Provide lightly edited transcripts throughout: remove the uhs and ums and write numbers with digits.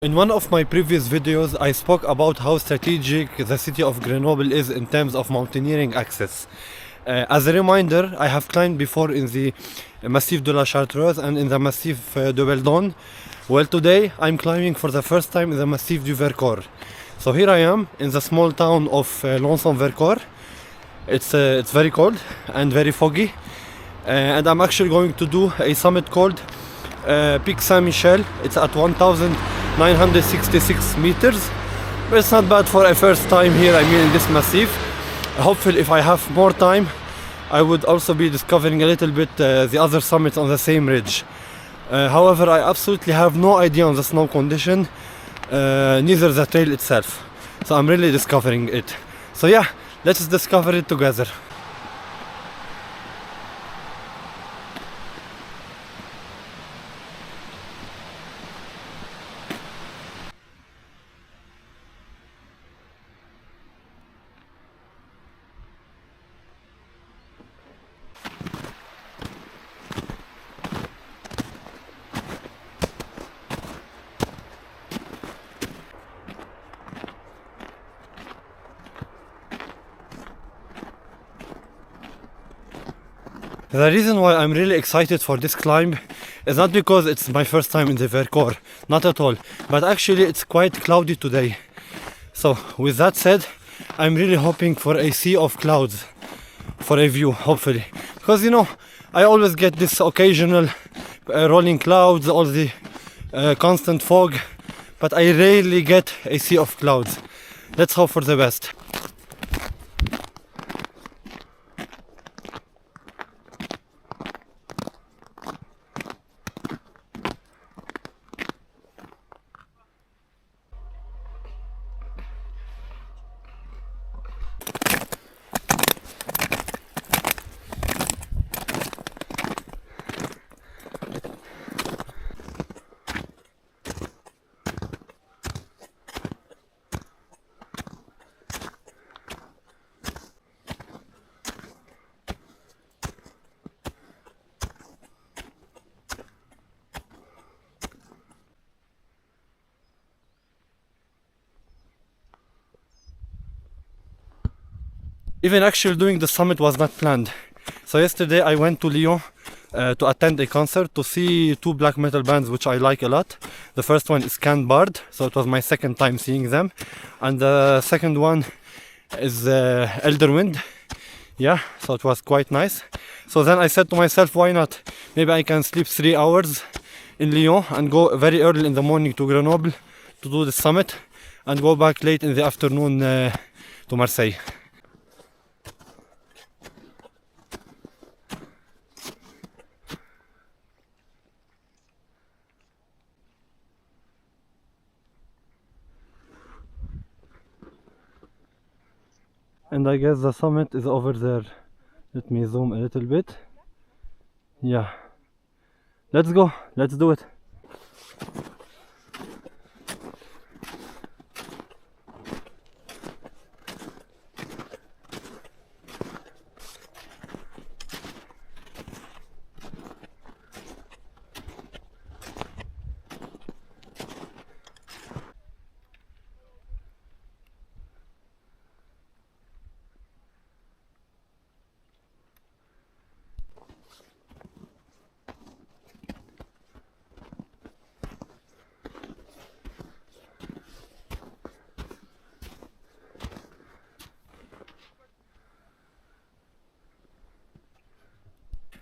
In one of my previous videos, I spoke about how strategic the city of Grenoble is in terms of mountaineering access. As a reminder, I have climbed before in the Massif de la Chartreuse and in the Massif de Belledonne. Well, today I'm climbing for the first time in the Massif du Vercors. So here I am in the small town of Vercors. It's very cold and very foggy, and I'm actually going to do a summit called Pic Saint-Michel. It's at 1,966 meters, but it's not bad for a first time here, in this massif. Hopefully if I have more time, I would also be discovering a little bit the other summits on the same ridge. However, I absolutely have no idea on the snow condition, neither the trail itself. So I'm really discovering it. So yeah, let's discover it together. The reason why I'm really excited for this climb is not because it's my first time in the Vercors, not at all, but actually it's quite cloudy today. So with that said, I'm really hoping for a sea of clouds for a view, hopefully. Because I always get this occasional rolling clouds, all the constant fog, but I rarely get a sea of clouds. Let's hope for the best. Even actually doing the summit was not planned. So yesterday I went to Lyon to attend a concert to see two black metal bands which I like a lot. The first one is Bard, so it was my second time seeing them, and the second one is Elderwind. Yeah, so it was quite nice. So then I said to myself, why not? Maybe I can sleep 3 hours in Lyon and go very early in the morning to Grenoble to do the summit and go back late in the afternoon to Marseille. And I guess the summit is over there. Let me zoom a little bit. Yeah. Let's go. Let's do it.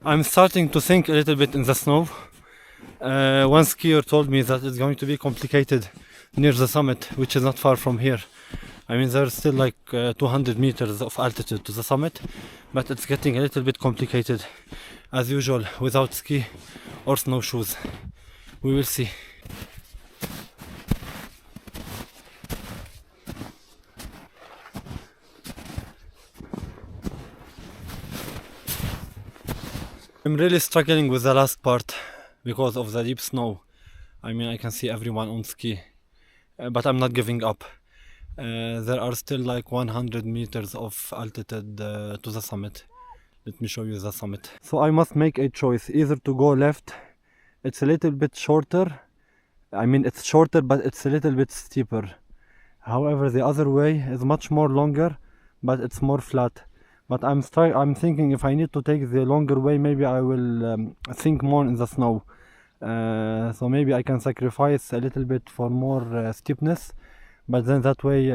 I'm starting to think a little bit in the snow. One skier told me that it's going to be complicated near the summit, which is not far from here. There's still like 200 meters of altitude to the summit, but it's getting a little bit complicated as usual without ski or snowshoes. We will see. I'm really struggling with the last part because of the deep snow. I can see everyone on ski, but I'm not giving up. There are still like 100 meters of altitude to the summit. Let me show you the summit. So I must make a choice, either to go left, it's a little bit shorter, I mean, it's shorter, but it's a little bit steeper. However, the other way is much more longer, but it's more flat. But I'm thinking if I need to take the longer way, maybe I will sink more in the snow. So maybe I can sacrifice a little bit for more steepness, but then that way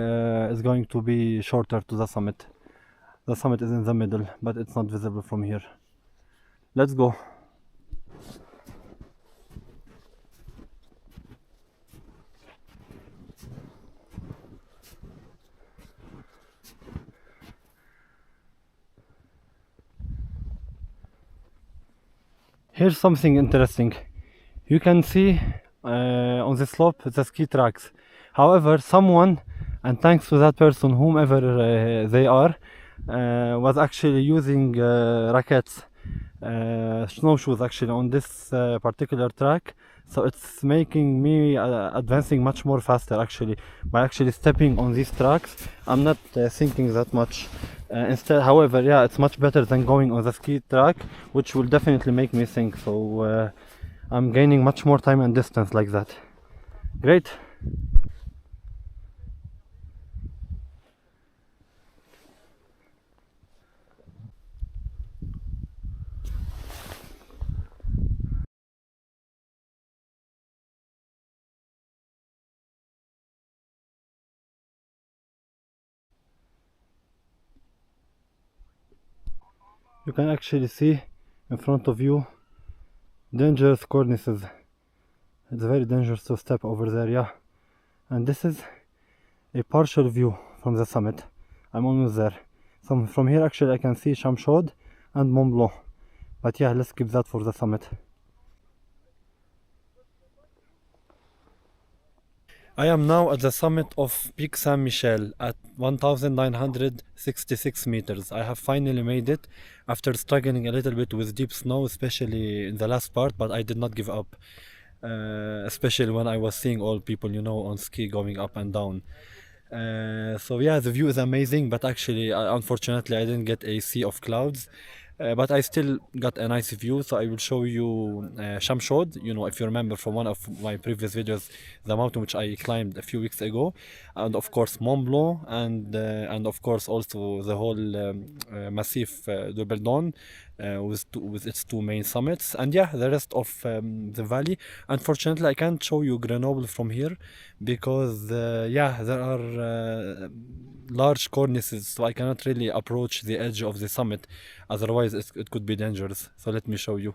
is going to be shorter to the summit. The summit is in the middle, but it's not visible from here. Let's go. Here's something interesting. You can see on the slope the ski tracks. However, someone, and thanks to that person, whomever they are, was actually using rackets, snowshoes actually, on this particular track. So it's making me advancing much more faster actually by actually stepping on these tracks. I'm not thinking that much. Instead, however, yeah, it's much better than going on the ski track, which will definitely make me think. So I'm gaining much more time and distance like that. Great. You can actually see in front of you dangerous cornices. It's very dangerous to step over there, yeah. And this is a partial view from the summit. I'm almost there. So from here actually I can see Chamchaude and Mont Blanc. But yeah, let's skip that for the summit. I am now at the summit of Pic Saint-Michel at 1966 meters. I have finally made it after struggling a little bit with deep snow, especially in the last part, but I did not give up. Especially when I was seeing all people, you know, on ski going up and down. So yeah, the view is amazing, but actually, unfortunately, I didn't get a sea of clouds. But I still got a nice view, so I will show you Chamchaude. You know, if you remember from one of my previous videos, the mountain which I climbed a few weeks ago, and of course Mont Blanc, and of course also the whole Massif de Belledonne, with its two main summits, and yeah, the rest of the valley. Unfortunately, I can't show you Grenoble from here because yeah, there are large cornices, so I cannot really approach the edge of the summit, otherwise it could be dangerous. So let me show you.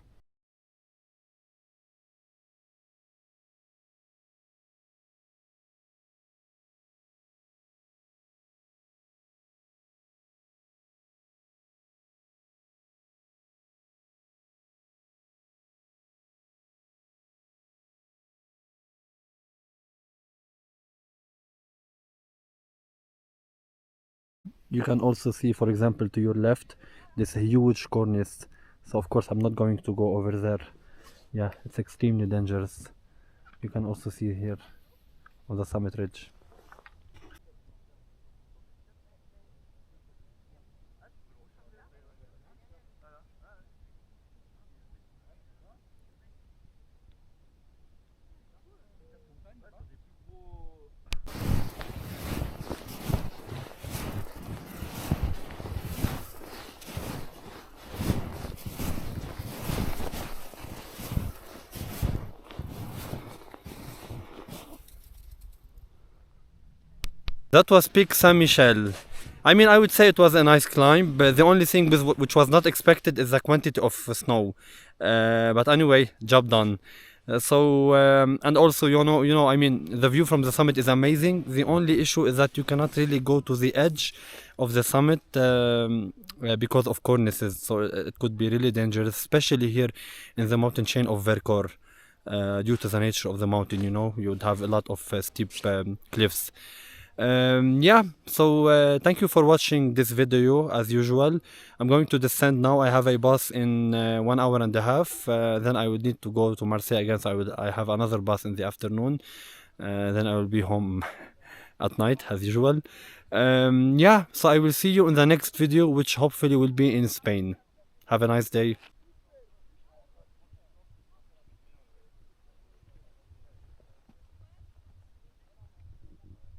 You can also see, for example, to your left, this huge cornice. So of course I'm not going to go over there. Yeah, it's extremely dangerous. You can also see here on the summit ridge. That was Pic Saint-Michel. I mean, I would say it was a nice climb, but the only thing which was not expected is the quantity of snow. But anyway, job done. And also, I mean, the view from the summit is amazing. The only issue is that you cannot really go to the edge of the summit because of cornices. So it could be really dangerous, especially here in the mountain chain of Vercors. Due to the nature of the mountain, you would have a lot of steep cliffs. Yeah, so thank you for watching this video. As usual, I'm going to descend now. I have a bus in 1 hour and a half. Then I would need to go to Marseille again, so I have another bus in the afternoon. Then I will be home at night as usual. Yeah, so I will see you in the next video, which hopefully will be in Spain. Have a nice day.